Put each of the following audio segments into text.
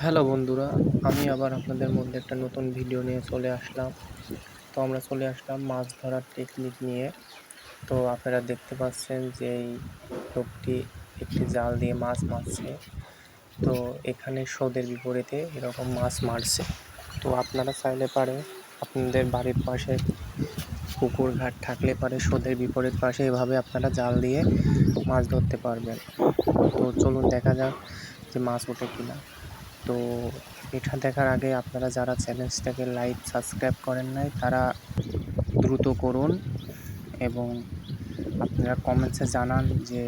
Hello বন্ধুরা, আমি আবার আপনাদের মধ্যে একটা নতুন ভিডিও নিয়ে চলে আসলাম। তো আমরা চলে আসলাম মাছ ধরার টেকনিক নিয়ে। তো আপনারা দেখতে পাচ্ছেন যে এই লোকটি একটি জাল দিয়ে মাছ মারছে। তো এখানে স্রোতের বিপরীতে এরকম মাছ মারছে। তো আপনারা চাইলে পারে আপনাদের বাড়ির পাশে পুকুর ঘাট থাকলে পারে স্রোতের বিপরীত পাশে এভাবে আপনারা জাল দিয়ে মাছ ধরতে পারবেন। তো চলুন দেখা যাক যে মাছ ওঠে কিনা। তো এটা দেখার আগে আপনারা যারা চ্যানেলটাকে লাইক সাবস্ক্রাইব করেন নাই তারা দ্রুত করুন এবং আপনারা কমেন্টসে জানান যে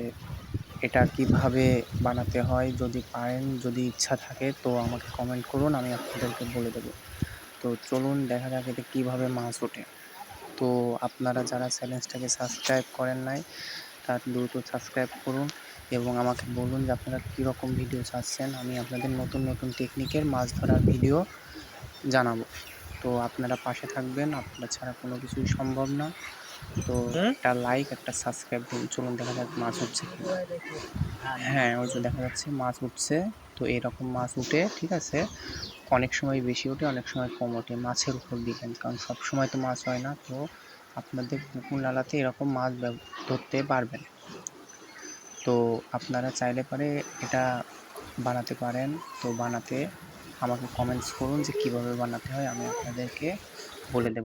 এটা কিভাবে বানাতে হয়। যদি পারেন, যদি ইচ্ছা থাকে তো আমাকে কমেন্ট করুন, আমি আপনাদেরকে বলে দেবো। তো চলুন দেখা যাক এতে কীভাবে মাছ ওঠে। তো আপনারা যারা চ্যানেলটাকে সাবস্ক্রাইব করেন নাই তারা দ্রুত সাবস্ক্রাইব করুন এবং আমাকে বলুন যে আপনারা কীরকম ভিডিও চাচ্ছেন। আমি আপনাদের নতুন নতুন টেকনিকের মাছ ধরার ভিডিও জানাবো। তো আপনারা পাশে থাকবেন, আপনারা ছাড়া কোনো কিছুই সম্ভব না। তো একটা লাইক, একটা সাবস্ক্রাইব করুন। চলুন দেখা যাক মাছ উঠছে কিনা। হ্যাঁ, ওই যে দেখা যাচ্ছে মাছ উঠছে। তো এরকম মাছ উঠে, ঠিক আছে, অনেক সময় বেশি ওঠে, অনেক সময় কম ওঠে। মাছের উপর ডিপেন্ড, কারণ সব সময় তো মাছ হয় না। তো আপনাদের পুকুর নালাতে এরকম মাছ ধরতে পারবেন। তো আপনারা চাইলে পারে এটা বানাতে পারেন। তো বানাতে আমাকে কমেন্টস করুন যে কীভাবে বানাতে হয়, আমি আপনাদেরকে বলে দেব।